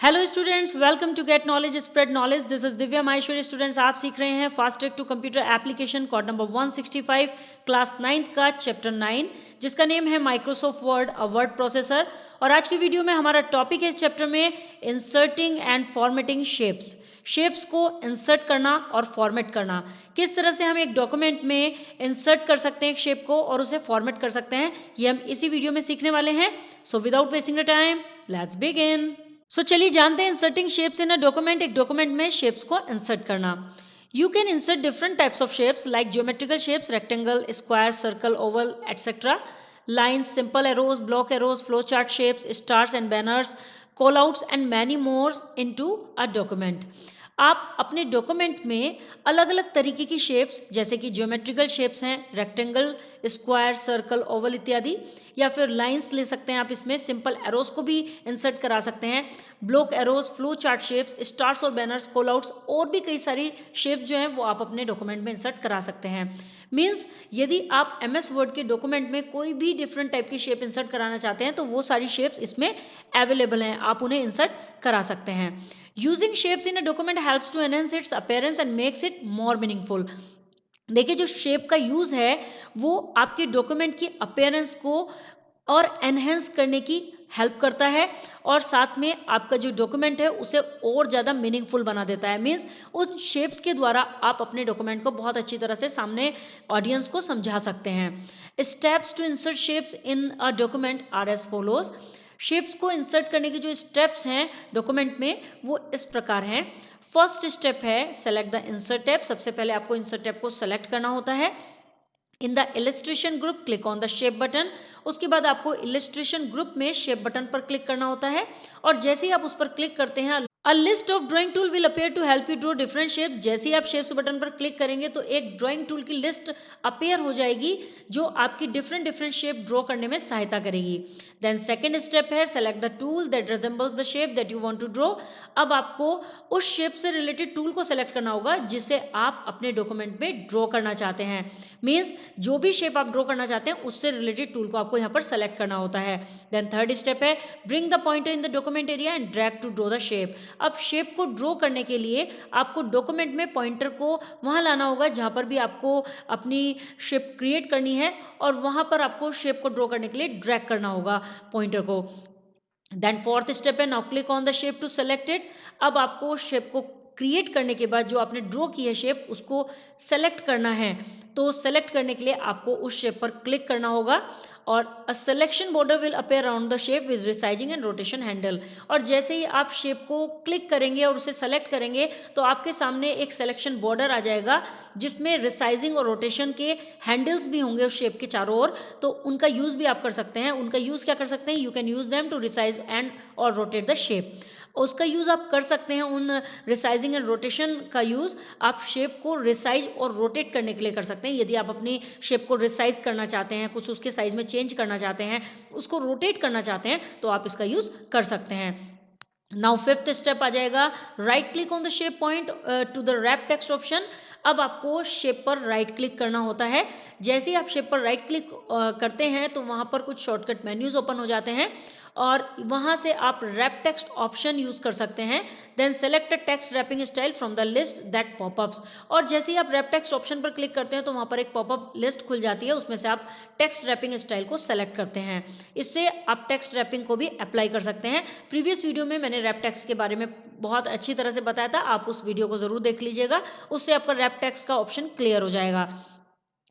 Hello students, welcome to get knowledge spread knowledge. This is Divya Maheshwari. Students, आप सीख रहे हैं fast track to computer application code number 165 class 9th का chapter 9, जिसका name है Microsoft word a word processor. और आज की वीडियो में हमारा टॉपिक है इस चैप्टर में inserting and formatting shapes. Shapes को इंसर्ट करना और फॉर्मेट करना, किस तरह से हम एक डॉक्यूमेंट में इंसर्ट कर सकते हैं एक शेप को और उसे फॉर्मेट कर सकते हैं, ये हम इसी वीडियो में सीखने वाले हैं। So without wasting the time, let's begin. चलिए जानते हैं inserting shapes in a document. एक डॉक्यूमेंट में शेप्स को इंसर्ट करना। You can insert different types of shapes like geometrical shapes, rectangle, square, circle, Oval, etcetera, lines, simple arrows, block arrows, flow chart shapes, stars and banners, call outs and many more into a document. आप अपने document में अलग अलग तरीके की shapes, जैसे कि geometrical shapes हैं, रेक्टेंगल, स्क्वायर, सर्कल, ओवल इत्यादि, या फिर लाइंस ले सकते हैं आप, इसमें सिंपल एरोज को भी इंसर्ट करा सकते हैं, block arrows, flow chart shapes, stars और बैनर्स, कॉल आउट्स, और भी कई सारी शेप्स जो हैं वो आप अपने डॉक्यूमेंट में इंसर्ट करा सकते हैं। मीन्स यदि आप एमएस वर्ड के डॉक्यूमेंट में कोई भी डिफरेंट टाइप की शेप इंसर्ट कराना चाहते हैं तो वो सारी शेप्स इसमें अवेलेबल हैं, आप उन्हें इंसर्ट करा सकते हैं। Using shapes in a document helps to enhance its appearance and makes it more meaningful. देखिए, जो शेप का यूज है वो आपके डॉक्यूमेंट की अपीयरेंस को और एनहेंस करने की हेल्प करता है, और साथ में आपका जो डॉक्यूमेंट है उसे और ज़्यादा मीनिंगफुल बना देता है। मीन्स उन शेप्स के द्वारा आप अपने डॉक्यूमेंट को बहुत अच्छी तरह से सामने ऑडियंस को समझा सकते हैं। Steps to insert shapes in a document are as follows. Shapes को इंसर्ट करने के जो स्टेप्स हैं डॉक्यूमेंट में वो इस प्रकार हैं। फर्स्ट स्टेप है सेलेक्ट द इंसर्ट टैब। सबसे पहले आपको इंसर्ट टैब को सेलेक्ट करना होता है। In the illustration group click on the shape button. उसके बाद आपको इलिस्ट्रेशन ग्रुप में शेप बटन पर क्लिक करना होता है, और जैसे ही आप उस पर क्लिक करते हैं a list of drawing tool will appear to help you draw different shapes. जैसे ही आप शेप्स बटन पर क्लिक करेंगे तो एक ड्राइंग टूल की लिस्ट अपीयर हो जाएगी जो आपकी डिफरेंट डिफरेंट शेप ड्रॉ करने में सहायता करेगी। देन सेकेंड स्टेप है select the tool that resembles the shape that you want to draw. अब आपको उस शेप से रिलेटेड टूल को सेलेक्ट करना होगा जिसे आप अपने डॉक्यूमेंट में ड्रॉ करना चाहते हैं। मीन्स जो भी शेप आप ड्रॉ करना चाहते हैं उससे रिलेटेड टूल को आपको यहाँ पर सेलेक्ट करना होता है। देन थर्ड स्टेप है bring the pointer in the document area and drag to draw the shape. अब शेप को ड्रॉ करने के लिए आपको डॉक्यूमेंट में पॉइंटर को वहाँ लाना होगा जहाँ पर भी आपको अपनी शेप क्रिएट करनी है, और वहाँ पर आपको शेप को ड्रॉ करने के लिए ड्रैग करना होगा पॉइंटर को। देन फोर्थ स्टेप है now click on the shape to select it. अब आपको शेप को क्रिएट करने के बाद जो आपने ड्रॉ की है शेप उसको सेलेक्ट करना है। तो सेलेक्ट करने के लिए आपको उस शेप पर क्लिक करना होगा, और a selection border will appear around the shape with resizing and rotation handle. और जैसे ही आप शेप को क्लिक करेंगे और उसे सेलेक्ट करेंगे तो आपके सामने एक सिलेक्शन बॉर्डर आ जाएगा जिसमें रिसाइजिंग और रोटेशन के हैंडल्स भी होंगे उस शेप के चारों ओर। तो उनका यूज भी आप कर सकते हैं। उनका यूज क्या कर सकते हैं? You can use them to resize and और रोटेट द शेप। उसका यूज आप कर सकते हैं, उन रिसाइजिंग एंड रोटेशन का यूज आप शेप को रिसाइज और रोटेट करने के लिए कर सकते हैं। यदि आप अपनी शेप को रिसाइज करना चाहते हैं, कुछ उसके साइज में चेंज करना चाहते हैं, उसको रोटेट करना चाहते हैं, तो आप इसका यूज कर सकते हैं। नाउ फिफ्थ स्टेप आ जाएगा right click on the shape point two the rap text option. अब आपको शेप पर राइट क्लिक करना होता है। जैसे ही आप शेप पर राइट क्लिक करते हैं तो वहाँ पर कुछ शॉर्टकट मेन्यूज ओपन हो जाते हैं, और वहाँ से आप रैप टेक्स्ट ऑप्शन यूज कर सकते हैं। Then select a text wrapping style from the list that popups. और जैसे ही आप रैप टेक्स्ट ऑप्शन पर क्लिक करते हैं तो वहाँ पर एक पॉपअप लिस्ट खुल जाती है, उसमें से आप टेक्स्ट रैपिंग स्टाइल को सेलेक्ट करते हैं। इससे आप टेक्स्ट रैपिंग को भी अप्लाई कर सकते हैं। प्रीवियस वीडियो में मैंने रैप टेक्स्ट के बारे में बहुत अच्छी तरह से बताया था, आप उस वीडियो को जरूर देख लीजिएगा, उससे आपका रैप टेक्स्ट का ऑप्शन क्लियर हो जाएगा।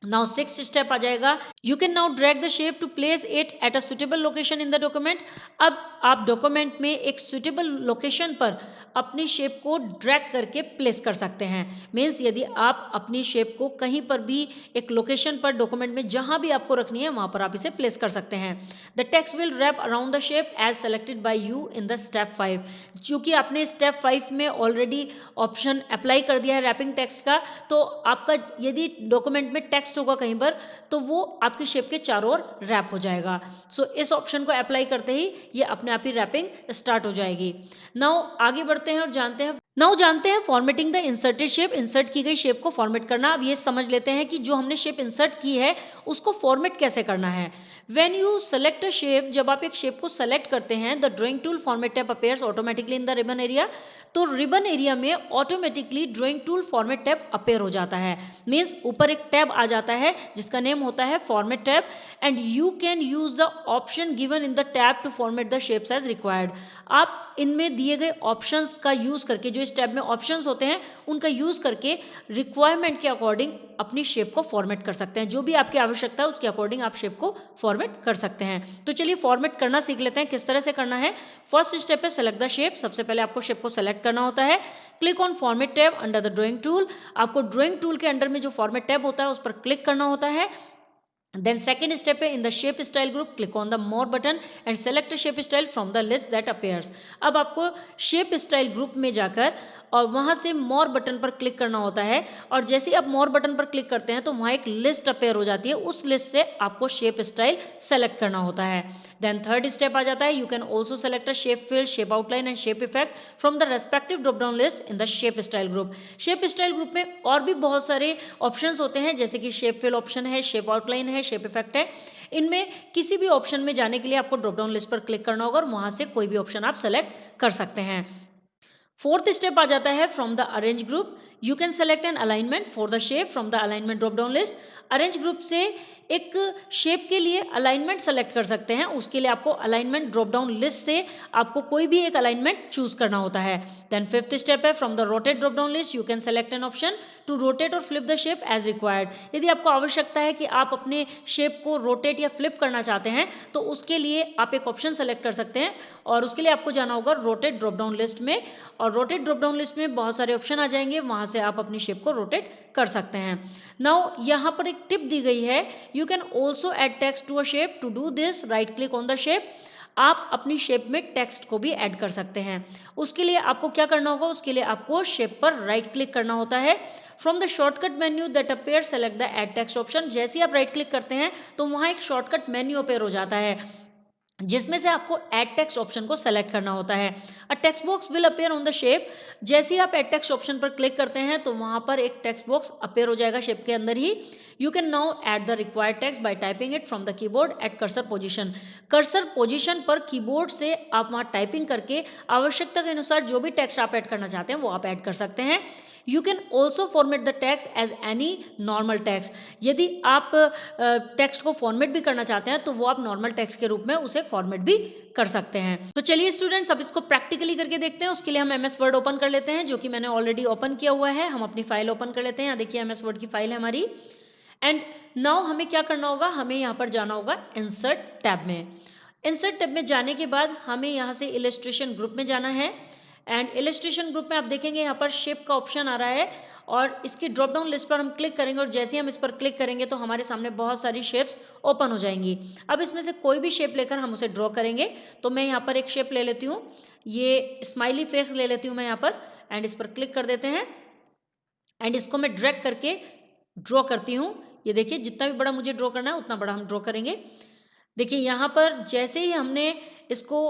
नाउ सिक्स स्टेप आ जाएगा you can now drag the shape to place it at a suitable location in the document. अब आप डॉक्यूमेंट में एक सुटेबल लोकेशन पर अपनी शेप को ड्रैग करके प्लेस कर सकते हैं। मीन्स यदि आप अपनी शेप को कहीं पर भी एक लोकेशन पर डॉक्यूमेंट में जहां भी आपको रखनी है वहां पर आप इसे प्लेस कर सकते हैं। The text will wrap around the shape as selected by you in the step 5। क्योंकि आपने स्टेप 5 में ऑलरेडी ऑप्शन अप्लाई कर दिया है रैपिंग टेक्स्ट का, तो आपका यदि डॉक्यूमेंट में टेक्स्ट होगा कहीं पर तो वो आपकी शेप के चारों ओर रैप हो जाएगा। सो इस ऑप्शन को अप्लाई करते ही ये अपने आप ही रैपिंग स्टार्ट हो जाएगी। नाउ आगे बढ़ते पढ़ते हैं और जानते हैं। नाउ जानते हैं formatting the inserted shape, insert की गई शेप को फॉर्मेट करना। अब ये समझ लेते हैं कि जो हमने शेप इंसर्ट की है उसको फॉर्मेट कैसे करना है। When you select a shape, जब आप एक शेप को सेलेक्ट करते हैं, the drawing tool format tab appears automatically in the ribbon area. तो रिबन एरिया में automatically drawing tool format tab appear हो जाता है। मीन्स ऊपर एक टैब आ जाता है जिसका नेम होता है format tab, and you can use the option given in the tab to format the shapes as required. आप इनमें दिए गए ऑप्शंस का यूज करके, जो इस टैब में ऑप्शंस होते हैं उनका यूज करके रिक्वायरमेंट के अकॉर्डिंग अपनी शेप को फॉर्मेट कर सकते हैं। जो भी आपकी आवश्यकता है उसके अकॉर्डिंग आप शेप को फॉर्मेट कर सकते हैं। तो चलिए फॉर्मेट करना सीख लेते हैं, किस तरह से करना है। फर्स्ट स्टेप है सेलेक्ट द शेप। सबसे पहले आपको शेप को सेलेक्ट करना होता है। Click on format tab under the drawing tool. आपको ड्राइंग टूल के अंडर में जो फॉर्मेट टैब होता है उस पर क्लिक करना होता है। Then second step है in the shape style group, click on the more button and select a shape style from the list that appears। अब आपको shape style group में जाकर और वहाँ से मोर बटन पर क्लिक करना होता है, और जैसे ही आप मोर बटन पर क्लिक करते हैं तो वहाँ एक लिस्ट अपेयर हो जाती है। उस लिस्ट से आपको शेप स्टाइल सेलेक्ट करना होता है। देन थर्ड स्टेप आ जाता है, you can also select a shape fill, shape outline and shape effect from the respective drop down list in the shape style group. Shape style group में और भी बहुत सारे ऑप्शंस होते हैं, जैसे कि शेप फिल ऑप्शन है, शेप आउटलाइन है, शेप इफेक्ट है। इनमें किसी भी ऑप्शन में जाने के लिए आपको ड्रॉप डाउन लिस्ट पर क्लिक करना होगा और वहां से कोई भी ऑप्शन आप सेलेक्ट कर सकते हैं। फोर्थ स्टेप आ जाता है from the arrange group. You can select N alignment for the shape from the alignment drop down list. Arrange group से एक शेप के लिए अलाइनमेंट सेलेक्ट कर सकते हैं। उसके लिए आपको अलाइनमेंट ड्रॉप डाउन लिस्ट से आपको कोई भी एक अलाइनमेंट चूज करना होता है। देन फिफ्थ स्टेप है from the rotate drop down list, you can select an option to rotate और flip the shape as required. यदि आपको आवश्यकता है कि आप अपने शेप को रोटेट या फ्लिप करना चाहते हैं तो उसके लिए आप एक ऑप्शन सेलेक्ट कर सकते हैं, और उसके लिए आपको जाना होगा रोटेट ड्रॉप डाउन लिस्ट में, और रोटेट ड्रॉप डाउन लिस्ट में बहुत सारे ऑप्शन आ जाएंगे, वहां से आप अपनी शेप को रोटेट कर सकते हैं। नाउ यहाँ पर एक टिप दी गई है, you can also add text to a shape. To do this right click on the shape. आप अपनी शेप में टेक्स्ट को भी ऐड कर सकते हैं। उसके लिए आपको क्या करना होगा, उसके लिए आपको शेप पर राइट क्लिक करना होता है। From the shortcut menu that appear select the add text option. जैसे ही आप राइट क्लिक करते हैं तो वहां एक शॉर्टकट मेन्यू अपेयर हो जाता है, जिसमें से आपको एड टेक्स्ट ऑप्शन को सेलेक्ट करना होता है। A text box will appear on the shape. जैसे ही आप एड टेक्स्ट ऑप्शन पर क्लिक करते हैं तो वहां पर एक टेक्स्ट बॉक्स अपेयर हो जाएगा शेप के अंदर ही। You can now add the required text by typing it from the keyboard at cursor position. Cursor position पर कीबोर्ड से आप वहां टाइपिंग करके आवश्यकता के अनुसार जो भी टेक्स्ट आप ऐड करना चाहते हैं वो आप ऐड कर सकते हैं। You can also format the text as any normal text. यदि आप टेक्स्ट को फॉर्मेट भी करना चाहते हैं तो वो आप नॉर्मल टेक्स्ट के रूप में उसे फॉर्मेट भी कर सकते हैं। तो चलिए स्टूडेंट्स, अब इसको प्रैक्टिकली करके देखते हैं। उसके लिए हम एमएस वर्ड ओपन कर लेते हैं, जो कि मैंने ऑलरेडी ओपन किया हुआ है। हम अपनी फाइल ओपन कर लेते हैं। यहाँ देखिए एमएस वर्ड की फाइल है हमारी। एंड नाउ हमें क्या करना होगा, हमें यहाँ पर जाना होगा इंसर्ट टैब में। इंसर्ट टैब में जाने के बाद हमें यहाँ से इलस्ट्रेशन ग्रुप में जाना है। एंड इलस्ट्रेशन ग्रुप में आप देखेंगे यहाँ पर शेप का ऑप्शन आ रहा है, और इसकी ड्रॉप डाउन लिस्ट पर हम क्लिक करेंगे, और जैसे ही हम इस पर क्लिक करेंगे तो हमारे सामने बहुत सारी शेप्स ओपन हो जाएंगी। अब इसमें से कोई भी शेप लेकर हम उसे ड्रॉ करेंगे। तो मैं यहाँ पर एक शेप ले लेती हूँ, ये स्माइली फेस ले लेती हूँ मैं यहाँ पर, एंड इस पर क्लिक कर देते हैं। एंड इसको मैं ड्रैग करके ड्रॉ करती हूँ। ये देखिए जितना भी बड़ा मुझे ड्रॉ करना है उतना बड़ा हम ड्रॉ करेंगे। देखिए यहाँ पर जैसे ही हमने इसको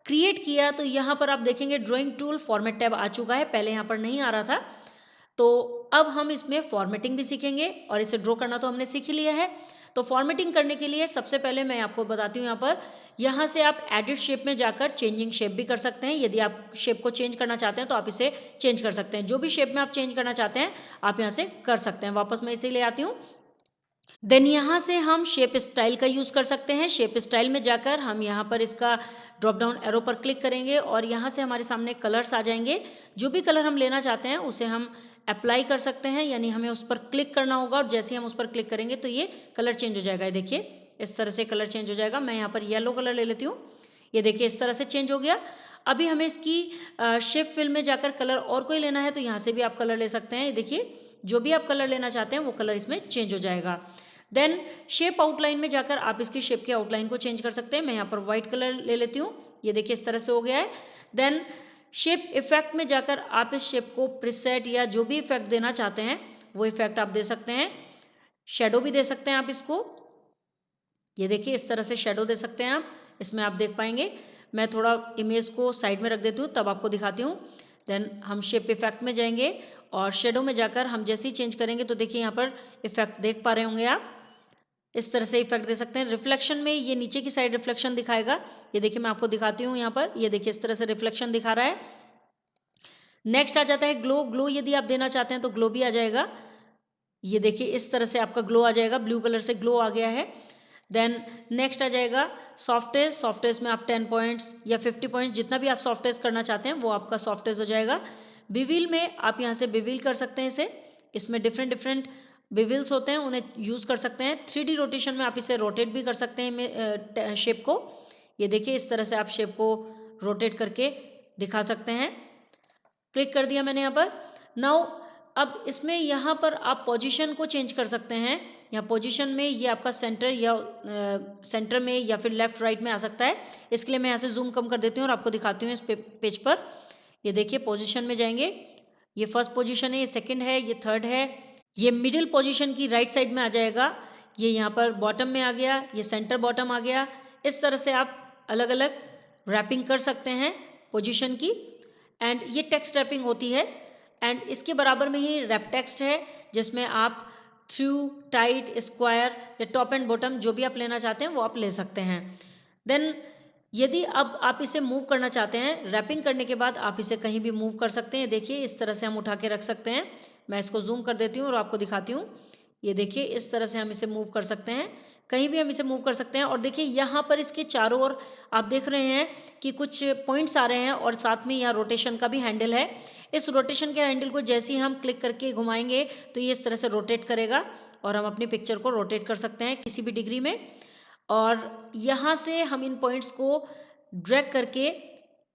क्रिएट किया तो यहाँ पर आप देखेंगे ड्राइंग टूल फॉर्मेट टैब आ चुका है, पहले यहाँ पर नहीं आ रहा था। तो अब हम इसमें फॉर्मेटिंग भी सीखेंगे, और इसे ड्रॉ करना तो हमने सीख ही लिया है। तो फॉर्मेटिंग करने के लिए सबसे पहले मैं आपको बताती हूँ, यहाँ से आप एडिट शेप में जाकर चेंजिंग शेप भी कर सकते हैं। यदि आप शेप को चेंज करना चाहते हैं तो आप इसे चेंज कर सकते हैं। जो भी शेप में आप चेंज करना चाहते हैं आप यहाँ से कर सकते हैं। वापस मैं इसे ले आती हूँ। देन यहाँ से हम शेप स्टाइल का यूज़ कर सकते हैं। शेप स्टाइल में जाकर हम यहाँ पर इसका ड्रॉप डाउन एरो पर क्लिक करेंगे, और यहाँ से हमारे सामने कलर्स आ जाएंगे। जो भी कलर हम लेना चाहते हैं उसे हम अप्लाई कर सकते हैं, यानी हमें उस पर क्लिक करना होगा, और जैसे ही हम उस पर क्लिक करेंगे तो ये कलर चेंज हो जाएगा। देखिए इस तरह से कलर चेंज हो जाएगा। मैं यहाँ पर येलो कलर ले लेती हूँ। ये देखिए इस तरह से चेंज हो गया। अभी हमें इसकी शेप फिल में जाकर कलर और कोई लेना है तो यहाँ से भी आप कलर ले सकते हैं। ये देखिए जो भी आप कलर लेना चाहते हैं वो कलर इसमें चेंज हो जाएगा। देन शेप आउटलाइन में जाकर आप इसकी शेप के आउटलाइन को चेंज कर सकते हैं। मैं यहाँ पर व्हाइट कलर ले लेती हूँ। ये देखिए इस तरह से हो गया है। देन शेप इफेक्ट में जाकर आप इस शेप को प्रीसेट या जो भी इफेक्ट देना चाहते हैं वो इफेक्ट आप दे सकते हैं। शेडो भी दे सकते हैं आप इसको। ये देखिए इस तरह से शेडो दे सकते हैं आप, इसमें आप देख पाएंगे। मैं थोड़ा इमेज को साइड में रख देती हूँ, तब आपको दिखाती हूँ। देन हम शेप इफेक्ट में जाएंगे और शेडो में जाकर हम जैसे ही चेंज करेंगे तो देखिए यहाँ पर इफेक्ट देख पा रहे होंगे आप, इस तरह से इफेक्ट दे सकते हैं। रिफ्लेक्शन में ये नीचे की साइड रिफ्लेक्शन दिखाएगा, ये देखिए मैं आपको दिखाती हूँ यहाँ पर, ये देखिए इस तरह से रिफ्लेक्शन दिखा रहा है। नेक्स्ट आ जाता है ग्लो। ग्लो यदि आप देना चाहते हैं तो ग्लो भी आ जाएगा, ये देखिए इस तरह से आपका ग्लो आ जाएगा, ब्लू कलर से ग्लो आ गया है। देन नेक्स्ट आ जाएगा सॉफ्टेज। सॉफ्टेज में आप 10 पॉइंट्स या 50 पॉइंट्स जितना भी आप सॉफ्टेज करना चाहते हैं वो आपका सॉफ्टेज हो जाएगा। बिविल में आप यहाँ से बिविल कर सकते हैं इसे, इसमें डिफरेंट डिफरेंट बिविल्स होते हैं, उन्हें यूज़ कर सकते हैं। 3D रोटेशन में आप इसे रोटेट भी कर सकते हैं शेप को, ये देखिए इस तरह से आप शेप को रोटेट करके दिखा सकते हैं। क्लिक कर दिया मैंने यहाँ पर। नाउ अब इसमें यहाँ पर आप पोजीशन को चेंज कर सकते हैं। यहाँ पोजीशन में ये आपका सेंटर या सेंटर में या फिर लेफ्ट राइट में आ सकता है। इसके लिए मैं यहाँ से जूम कम कर देती हूँ और आपको दिखाती हूँ इस पेज पर। ये देखिए पोजीशन में जाएंगे, ये फर्स्ट पोजीशन है, ये सेकंड है, ये थर्ड है, ये मिडिल पोजीशन की राइट साइड में आ जाएगा, ये यहाँ पर बॉटम में आ गया, ये सेंटर बॉटम आ गया। इस तरह से आप अलग अलग रैपिंग कर सकते हैं पोजीशन की। एंड ये टेक्स्ट रैपिंग होती है। एंड इसके बराबर में ही रैप टेक्स्ट है जिसमें आप थ्रू, टाइट, स्क्वायर या टॉप एंड बॉटम जो भी आप लेना चाहते हैं वो आप ले सकते हैं। देन यदि अब आप इसे मूव करना चाहते हैं, रैपिंग करने के बाद आप इसे कहीं भी मूव कर सकते हैं। देखिए इस तरह से हम उठा के रख सकते हैं। मैं इसको जूम कर देती हूँ और आपको दिखाती हूँ। ये देखिए इस तरह से हम इसे मूव कर सकते हैं, कहीं भी हम इसे मूव कर सकते हैं। और देखिए यहाँ पर इसके चारों ओर आप देख रहे हैं कि कुछ पॉइंट्स आ रहे हैं और साथ में यहाँ रोटेशन का भी हैंडल है। इस रोटेशन के हैंडल को जैसे ही हम क्लिक करके घुमाएंगे तो ये इस तरह से रोटेट करेगा और हम अपनी पिक्चर को रोटेट कर सकते हैं किसी भी डिग्री में। और यहाँ से हम इन पॉइंट्स को ड्रैग करके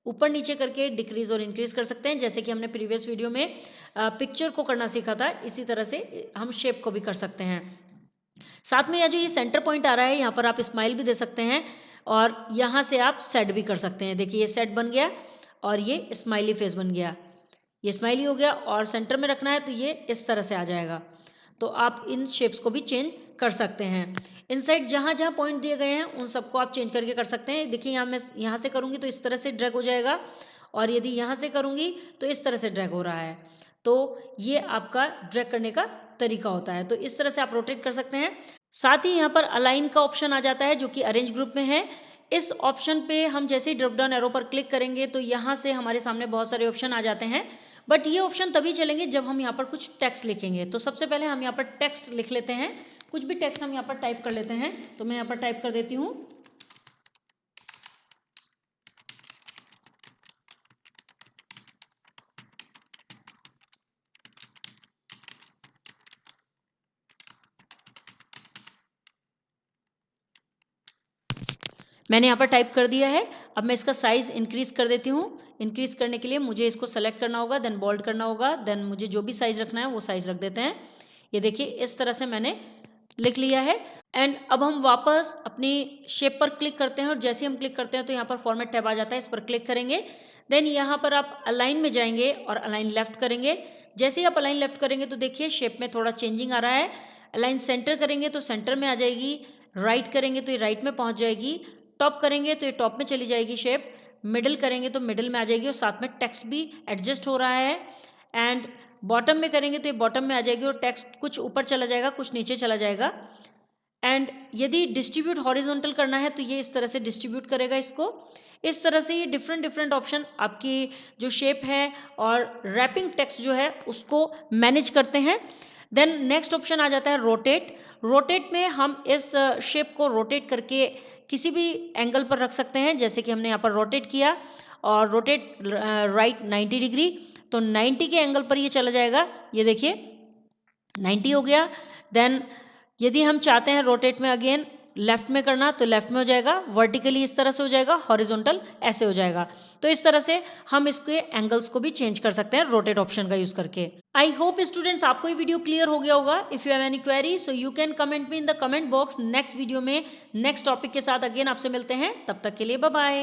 ऊपर नीचे करके डिक्रीज और इंक्रीज कर सकते हैं, जैसे कि हमने प्रीवियस वीडियो में पिक्चर को करना सीखा था। इसी तरह से हम शेप को भी कर सकते हैं। साथ में यह जो ये सेंटर पॉइंट आ रहा है, यहाँ पर आप स्माइल भी दे सकते हैं और यहाँ से आप सेट भी कर सकते हैं। देखिए ये सेट बन गया और ये स्माइली फेस बन गया, ये स्माइली हो गया। और सेंटर में रखना है तो ये इस तरह से आ जाएगा। तो आप इन शेप्स को भी चेंज कर सकते हैं। इनसाइड जहाँ जहाँ पॉइंट दिए गए हैं उन सबको आप चेंज करके कर सकते हैं। देखिए यहाँ मैं यहाँ से करूँगी तो इस तरह से ड्रैग हो जाएगा और यदि यहाँ से करूँगी तो इस तरह से ड्रैग हो रहा है। तो ये आपका ड्रैग करने का तरीका होता है। तो इस तरह से आप रोटेट कर सकते हैं। साथ ही यहाँ पर अलाइन का ऑप्शन आ जाता है जो कि अरेंज ग्रुप में है। इस ऑप्शन पे हम जैसे ही ड्रॉप डाउन एरो पर क्लिक करेंगे तो यहाँ से हमारे सामने बहुत सारे ऑप्शन आ जाते हैं। बट ये ऑप्शन तभी चलेंगे जब हम यहाँ पर कुछ टेक्स्ट लिखेंगे। तो सबसे पहले हम यहाँ पर टेक्स्ट लिख लेते हैं, कुछ भी टेक्स्ट हम यहाँ पर टाइप कर लेते हैं। तो मैं यहाँ पर टाइप कर देती हूँ मैंने यहाँ पर टाइप कर दिया है। अब मैं इसका साइज इंक्रीज कर देती हूँ। इंक्रीज करने के लिए मुझे इसको सेलेक्ट करना होगा, देन बोल्ड करना होगा, देन मुझे जो भी साइज रखना है वो साइज रख देते हैं। ये देखिए इस तरह से मैंने लिख लिया है। एंड अब हम वापस अपनी शेप पर क्लिक करते हैं और जैसे हम क्लिक करते हैं तो यहाँ पर फॉर्मेट टैब आ जाता है, इस पर क्लिक करेंगे। देन यहाँ पर आप अलाइन में जाएंगे और अलाइन लेफ्ट करेंगे। जैसे ही आप अलाइन लेफ्ट करेंगे तो देखिए शेप में थोड़ा चेंजिंग आ रहा है। अलाइन सेंटर करेंगे तो सेंटर में आ जाएगी, राइट करेंगे तो ये राइट में पहुँच जाएगी, टॉप करेंगे तो ये टॉप में चली जाएगी शेप, मिडिल करेंगे तो मिडिल में आ जाएगी और साथ में टेक्स्ट भी एडजस्ट हो रहा है। एंड बॉटम में करेंगे तो ये बॉटम में आ जाएगी और टेक्स्ट कुछ ऊपर चला जाएगा, कुछ नीचे चला जाएगा। एंड यदि डिस्ट्रीब्यूट हॉरिजॉन्टल करना है तो ये इस तरह से डिस्ट्रीब्यूट करेगा इसको। इस तरह से ये डिफरेंट डिफरेंट ऑप्शन आपकी जो शेप है और रैपिंग टेक्स्ट जो है उसको मैनेज करते हैं। देन नेक्स्ट ऑप्शन आ जाता है रोटेट। रोटेट में हम इस शेप को रोटेट करके किसी भी एंगल पर रख सकते हैं, जैसे कि हमने यहाँ पर रोटेट किया और रोटेट राइट 90 डिग्री, तो 90 के एंगल पर ये चला जाएगा। ये देखिए 90 हो गया। देन यदि हम चाहते हैं रोटेट में अगेन लेफ्ट में करना तो लेफ्ट में हो जाएगा, वर्टिकली इस तरह से हो जाएगा, हॉरिजॉन्टल ऐसे हो जाएगा। तो इस तरह से हम इसके एंगल्स को भी चेंज कर सकते हैं रोटेट ऑप्शन का यूज करके। आई होप स्टूडेंट्स आपको ये वीडियो क्लियर हो गया होगा। If you have any query so you can comment me in the comment box. Next video में नेक्स्ट टॉपिक के साथ अगेन आपसे मिलते हैं, तब तक के लिए बाय बाय।